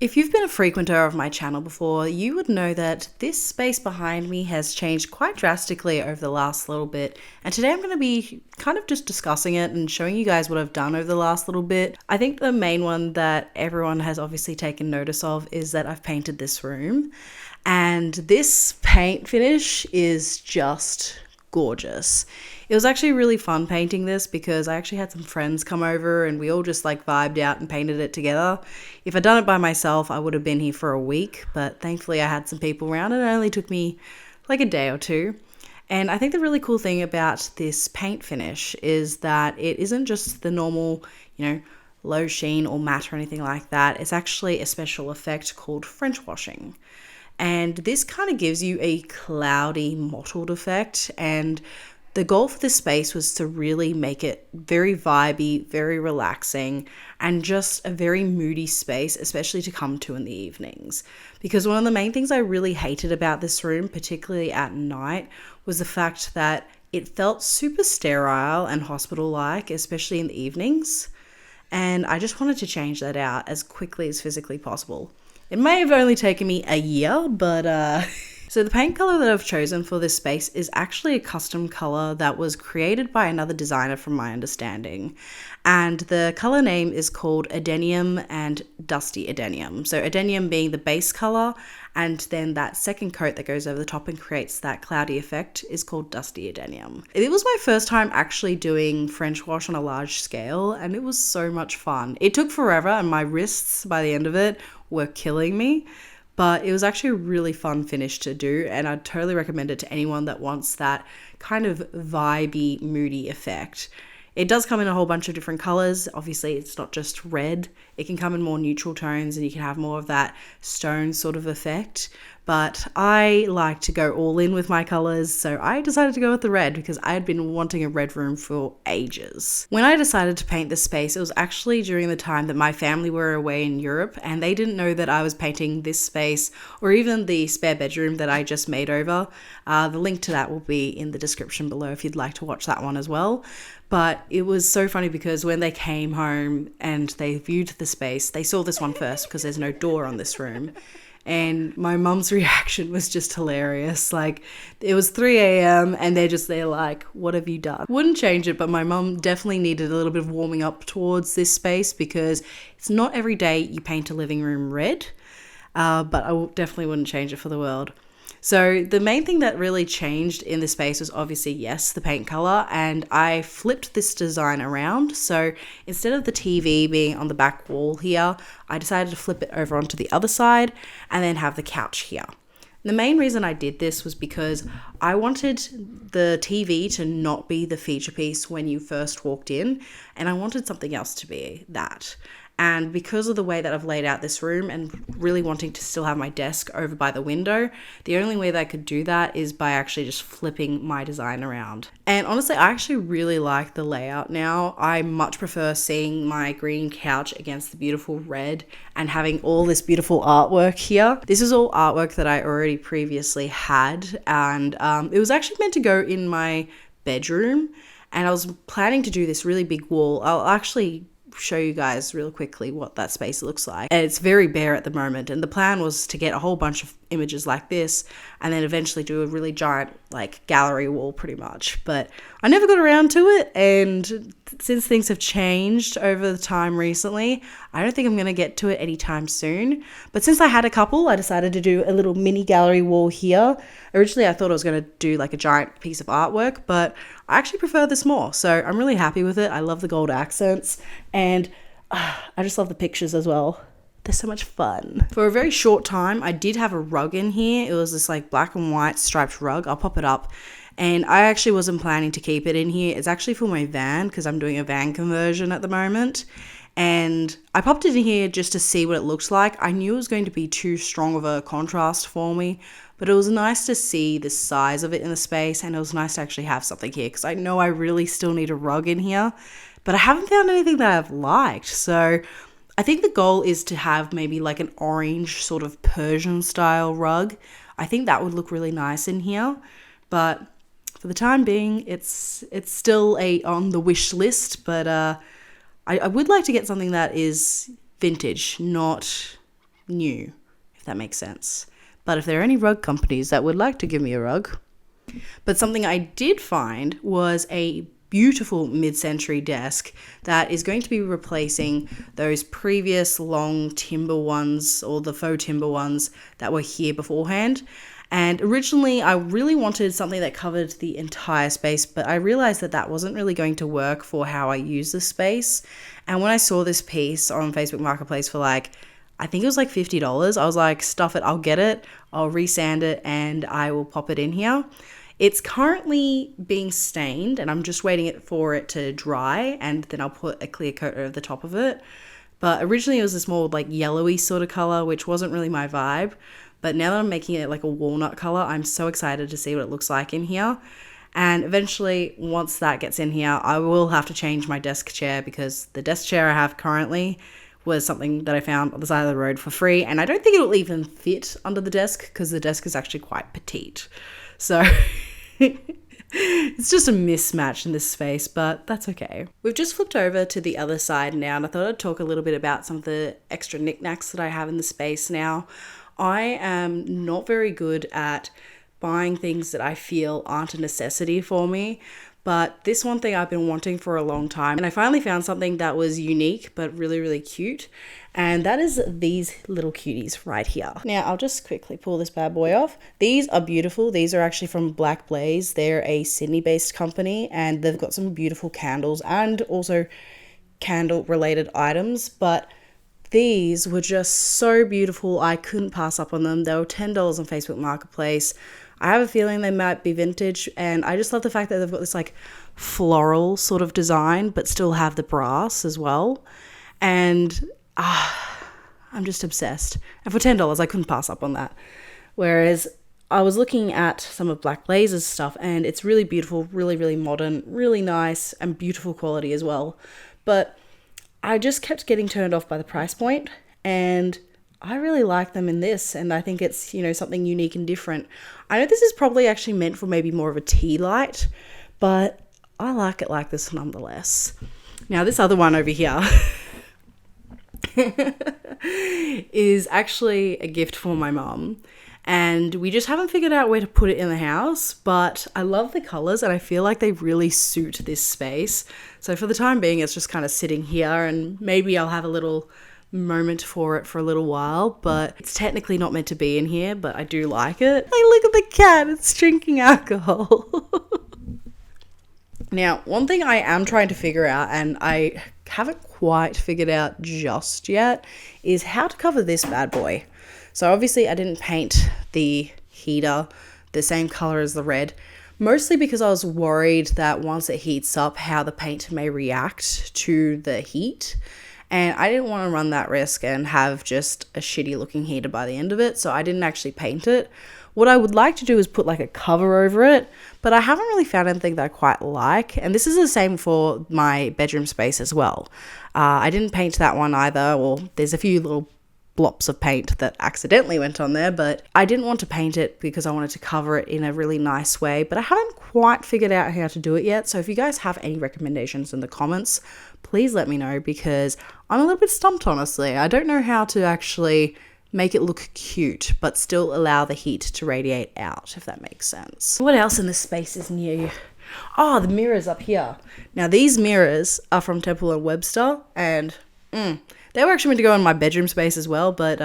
If you've been a frequenter of my channel before, you would know that this space behind me has changed quite drastically over the last little bit. And today I'm going to be kind of just discussing it and showing you guys what I've done over the last little bit. I think the main one that everyone has obviously taken notice of is that I've painted this room. And this paint finish is just gorgeous. It was actually really fun painting this because I actually had some friends come over and we all just like vibed out and painted it together. If I'd done it by myself, I would have been here for a week, but thankfully I had some people around and it only took me like a day or two. And I think the really cool thing about this paint finish is that it isn't just the normal, low sheen or matte or anything like that. It's actually a special effect called French washing. And this kind of gives you a cloudy, mottled effect. And the goal for this space was to really make it very vibey, very relaxing, and just a very moody space, especially to come to in the evenings. Because one of the main things I really hated about this room, particularly at night, was the fact that it felt super sterile and hospital-like, especially in the evenings. And I just wanted to change that out as quickly as physically possible. It may have only taken me a year, but So the paint color that I've chosen for this space is actually a custom color that was created by another designer from my understanding. And the color name is called Adenium and Dusty Adenium. So Adenium being the base color, and then that second coat that goes over the top and creates that cloudy effect is called Dusty Adenium. It was my first time actually doing French wash on a large scale, and it was so much fun. It took forever and my wrists by the end of it were killing me. But it was actually a really fun finish to do, and I'd totally recommend it to anyone that wants that kind of vibey, moody effect. It does come in a whole bunch of different colors. Obviously, it's not just red. It can come in more neutral tones and you can have more of that stone sort of effect. But I like to go all in with my colors, so I decided to go with the red because I had been wanting a red room for ages. When I decided to paint this space, it was actually during the time that my family were away in Europe and they didn't know that I was painting this space or even the spare bedroom that I just made over. The link to that will be in the description below if you'd like to watch that one as well. But it was so funny because when they came home and they viewed the space, they saw this one first because there's no door on this room. And my mum's reaction was just hilarious. Like, it was 3 a.m. and they're like, what have you done? Wouldn't change it, but my mum definitely needed a little bit of warming up towards this space because it's not every day you paint a living room red. But I definitely wouldn't change it for the world. So the main thing that really changed in this space was obviously, yes, the paint color, and I flipped this design around. So instead of the TV being on the back wall here, I decided to flip it over onto the other side and then have the couch here. The main reason I did this was because I wanted the TV to not be the feature piece when you first walked in, and I wanted something else to be that. And because of the way that I've laid out this room and really wanting to still have my desk over by the window, the only way that I could do that is by actually just flipping my design around. And honestly, I actually really like the layout now. I much prefer seeing my green couch against the beautiful red and having all this beautiful artwork here. This is all artwork that I already previously had, and it was actually meant to go in my bedroom, and I was planning to do this really big wall. I'll actually show you guys real quickly what that space looks like. And it's very bare at the moment, and the plan was to get a whole bunch of images like this and then eventually do a really giant like gallery wall pretty much, but I never got around to it. And since things have changed over the time recently, I don't think I'm going to get to it anytime soon. But since I had a couple, I decided to do a little mini gallery wall here. Originally I thought I was going to do like a giant piece of artwork, but I actually prefer this more, so I'm really happy with it. I love the gold accents, and I just love the pictures as well. They're so much fun. For a very short time, I did have a rug in here. It was this like black and white striped rug. I'll pop it up. And I actually wasn't planning to keep it in here. It's actually for my van because I'm doing a van conversion at the moment. And I popped it in here just to see what it looks like. I knew it was going to be too strong of a contrast for me, but it was nice to see the size of it in the space, and it was nice to actually have something here because I know I really still need a rug in here, but I haven't found anything that I've liked. So I think the goal is to have maybe like an orange sort of Persian style rug. I think that would look really nice in here, but for the time being, it's still on the wish list. But I would like to get something that is vintage, not new, if that makes sense. But if there are any rug companies that would like to give me a rug. But something I did find was a beautiful mid-century desk that is going to be replacing those previous long timber ones, or the faux timber ones that were here beforehand. And originally I really wanted something that covered the entire space, but I realized that that wasn't really going to work for how I use the space. And when I saw this piece on Facebook Marketplace for like, I think it was like $50, I was like, stuff it, I'll get it, I'll resand it, and I will pop it in here. It's currently being stained and I'm just waiting for it to dry, and then I'll put a clear coat over the top of it. But originally it was this more like yellowy sort of color, which wasn't really my vibe. But now that I'm making it like a walnut color, I'm so excited to see what it looks like in here. And eventually, once that gets in here, I will have to change my desk chair, because the desk chair I have currently was something that I found on the side of the road for free. And I don't think it'll even fit under the desk, because the desk is actually quite petite. So it's just a mismatch in this space, but that's okay. We've just flipped over to the other side now, and I thought I'd talk a little bit about some of the extra knickknacks that I have in the space now. I am not very good at buying things that I feel aren't a necessity for me, but this one thing I've been wanting for a long time, and I finally found something that was unique but really, really cute, and that is these little cuties right here. Now I'll just quickly pull this bad boy off. These are beautiful. These are actually from Black Blaze. They're a Sydney based company, and they've got some beautiful candles and also candle related items, but these were just so beautiful. I couldn't pass up on them. They were $10 on Facebook Marketplace. I have a feeling they might be vintage, and I just love the fact that they've got this like floral sort of design but still have the brass as well. And I'm just obsessed. And for $10 I couldn't pass up on that. Whereas I was looking at some of Black Blaze's stuff, and it's really beautiful, really, really modern, really nice, and beautiful quality as well. But I just kept getting turned off by the price point, and I really like them in this, and I think it's, you know, something unique and different. I know this is probably actually meant for maybe more of a tea light, but I like it like this nonetheless. Now this other one over here is actually a gift for my mum, and we just haven't figured out where to put it in the house, but I love the colors and I feel like they really suit this space. So for the time being, it's just kind of sitting here, and maybe I'll have a little moment for it for a little while, but it's technically not meant to be in here, but I do like it. Hey, look at the cat, it's drinking alcohol. Now, one thing I am trying to figure out, and I haven't quite figured out just yet, is how to cover this bad boy. So obviously I didn't paint the heater the same color as the red, mostly because I was worried that once it heats up, how the paint may react to the heat. And I didn't want to run that risk and have just a shitty looking heater by the end of it, so I didn't actually paint it. What I would like to do is put like a cover over it, but I haven't really found anything that I quite like. And this is the same for my bedroom space as well. I didn't paint that one either. Well, there's a few little blops of paint that accidentally went on there, but I didn't want to paint it because I wanted to cover it in a really nice way, but I haven't quite figured out how to do it yet. So if you guys have any recommendations in the comments, please let me know, because I'm a little bit stumped, honestly. I don't know how to actually make it look cute but still allow the heat to radiate out, if that makes sense. What else in this space is new? Oh, the mirrors up here. Now these mirrors are from Temple & Webster, and they were actually meant to go in my bedroom space as well, but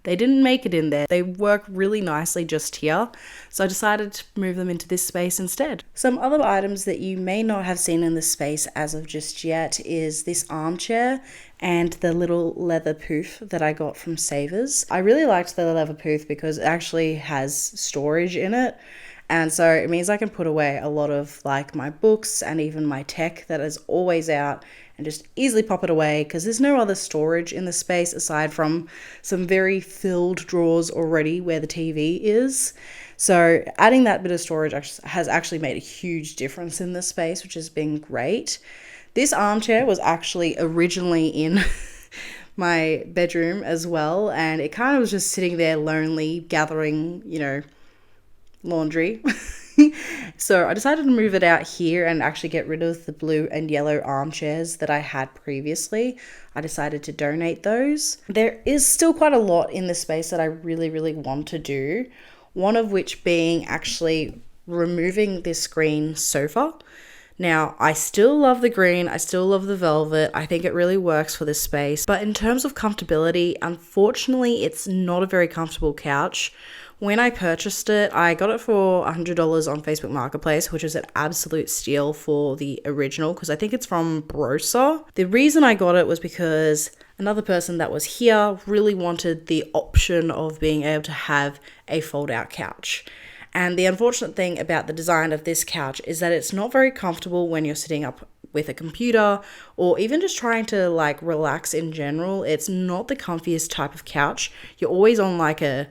they didn't make it in there. They work really nicely just here, so I decided to move them into this space instead. Some other items that you may not have seen in this space as of just yet is this armchair and the little leather poof that I got from Savers. I really liked the leather poof because it actually has storage in it. And so it means I can put away a lot of like my books and even my tech that is always out, and just easily pop it away, because there's no other storage in the space aside from some very filled drawers already where the TV is. So adding that bit of storage has actually made a huge difference in this space, which has been great. This armchair was actually originally in my bedroom as well, and it kind of was just sitting there lonely, gathering, you know, laundry. So I decided to move it out here and actually get rid of the blue and yellow armchairs that I had previously. I decided to donate those. There is still quite a lot in this space that I really, really want to do. One of which being actually removing this green sofa. Now, I still love the green, I still love the velvet, I think it really works for this space, but in terms of comfortability, unfortunately, it's not a very comfortable couch. When I purchased it, I got it for $100 on Facebook Marketplace, which is an absolute steal for the original, because I think it's from Brosa. The reason I got it was because another person that was here really wanted the option of being able to have a fold-out couch. And the unfortunate thing about the design of this couch is that it's not very comfortable when you're sitting up with a computer or even just trying to like relax in general. It's not the comfiest type of couch. You're always on like a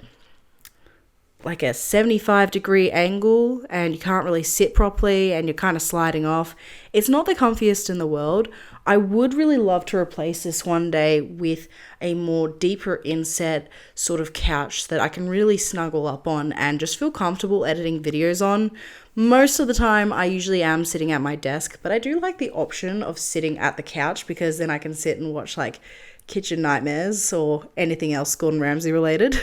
75-degree angle and you can't really sit properly and you're kind of sliding off. It's not the comfiest in the world. I would really love to replace this one day with a more deeper inset sort of couch that I can really snuggle up on and just feel comfortable editing videos on. Most of the time I usually am sitting at my desk, but I do like the option of sitting at the couch because then I can sit and watch like Kitchen Nightmares or anything else Gordon Ramsay related.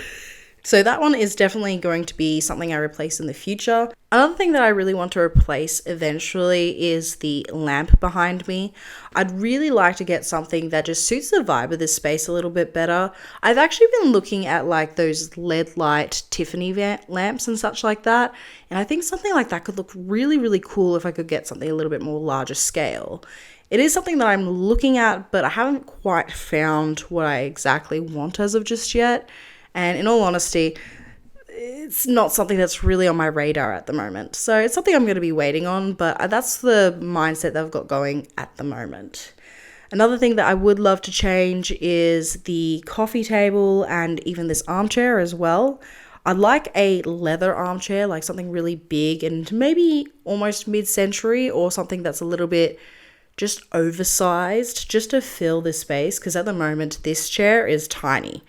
So that one is definitely going to be something I replace in the future. Another thing that I really want to replace eventually is the lamp behind me. I'd really like to get something that just suits the vibe of this space a little bit better. I've actually been looking at like those LED light Tiffany lamps and such like that. And I think something like that could look really, really cool if I could get something a little bit more larger scale. It is something that I'm looking at, but I haven't quite found what I exactly want as of just yet. And in all honesty, it's not something that's really on my radar at the moment. So it's something I'm going to be waiting on, but that's the mindset that I've got going at the moment. Another thing that I would love to change is the coffee table and even this armchair as well. I'd like a leather armchair, like something really big and maybe almost mid-century or something that's a little bit just oversized just to fill this space, because at the moment this chair is tiny.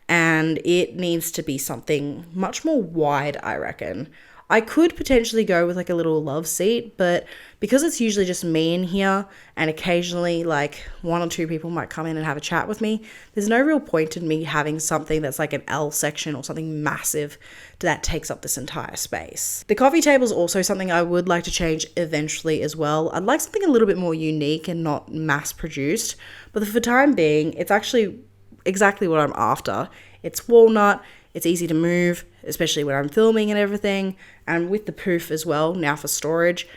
And it needs to be something much more wide, I reckon. I could potentially go with like a little love seat, but because it's usually just me in here and occasionally like one or two people might come in and have a chat with me, there's no real point in me having something that's like an L section or something massive that takes up this entire space. The coffee table is also something I would like to change eventually as well. I'd like something a little bit more unique and not mass produced, but for the time being, it's actually exactly what I'm after. It's walnut, it's easy to move, especially when I'm filming and everything, and with the poof as well, now for storage,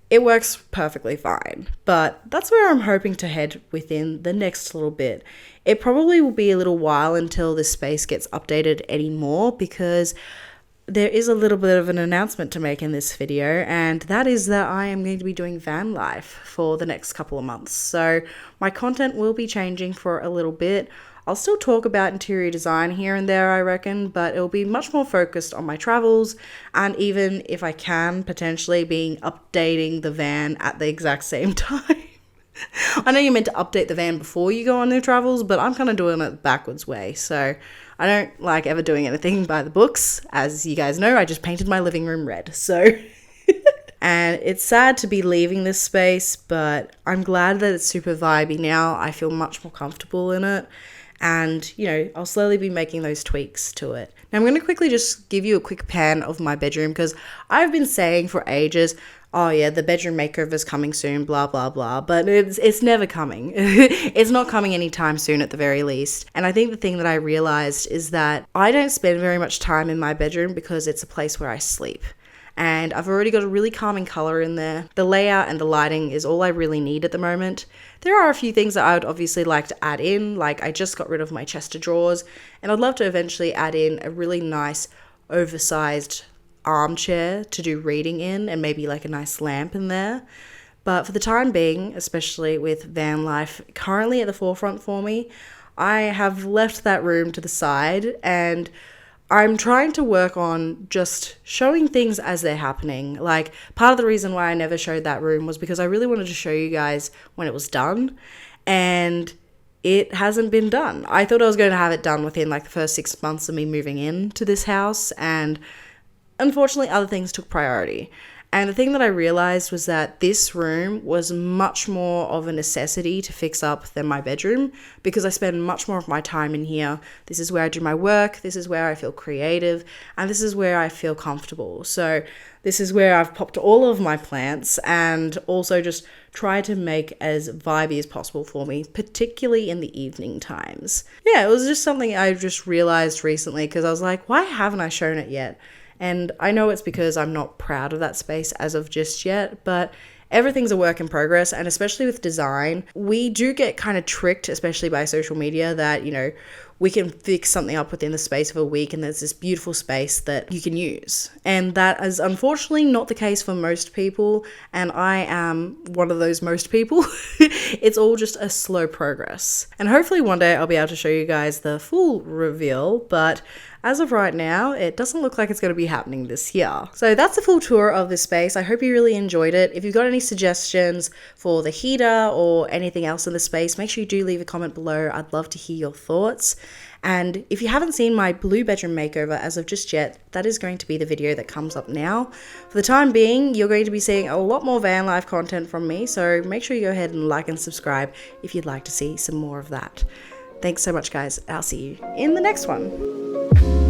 it works perfectly fine. But that's where I'm hoping to head within the next little bit. It probably will be a little while until this space gets updated anymore, because there is a little bit of an announcement to make in this video, and that is that I am going to be doing van life for the next couple of months. So my content will be changing for a little bit. I'll still talk about interior design here and there, I reckon, but it'll be much more focused on my travels, and even if I can, potentially being updating the van at the exact same time. I know you're meant to update the van before you go on your travels, but I'm kind of doing it the backwards way. So I don't like ever doing anything by the books. As you guys know, I just painted my living room red. So and it's sad to be leaving this space, but I'm glad that it's super vibey now. I feel much more comfortable in it. And, you know, I'll slowly be making those tweaks to it. Now, I'm going to quickly just give you a quick pan of my bedroom, because I've been saying for ages, oh yeah, the bedroom makeover is coming soon, blah, blah, blah. But it's never coming. It's not coming anytime soon at the very least. And I think the thing that I realized is that I don't spend very much time in my bedroom because it's a place where I sleep. And I've already got a really calming color in there. The layout and the lighting is all I really need at the moment. There are a few things that I would obviously like to add in, like I just got rid of my chest of drawers, and I'd love to eventually add in a really nice oversized armchair to do reading in, and maybe like a nice lamp in there. But for the time being, especially with van life currently at the forefront for me, I have left that room to the side, and I'm trying to work on just showing things as they're happening. Like, part of the reason why I never showed that room was because I really wanted to show you guys when it was done, and it hasn't been done. I thought I was going to have it done within like the first 6 months of me moving into this house, and unfortunately, other things took priority. And the thing that I realized was that this room was much more of a necessity to fix up than my bedroom, because I spend much more of my time in here. This is where I do my work, this is where I feel creative, and this is where I feel comfortable. So this is where I've popped all of my plants and also just try to make as vibey as possible for me, particularly in the evening times. Yeah, it was just something I just realized recently, because I was like, why haven't I shown it yet? And I know it's because I'm not proud of that space as of just yet, but everything's a work in progress. And especially with design, we do get kind of tricked, especially by social media, that, you know, we can fix something up within the space of a week and there's this beautiful space that you can use. And that is unfortunately not the case for most people. And I am one of those most people. It's all just a slow progress. And hopefully one day I'll be able to show you guys the full reveal, but as of right now, it doesn't look like it's going to be happening this year. So that's the full tour of this space. I hope you really enjoyed it. If you've got any suggestions for the heater or anything else in the space, make sure you do leave a comment below. I'd love to hear your thoughts. And if you haven't seen my blue bedroom makeover as of just yet, that is going to be the video that comes up now. For the time being, you're going to be seeing a lot more van life content from me, so make sure you go ahead and like and subscribe if you'd like to see some more of that. Thanks so much, guys. I'll see you in the next one.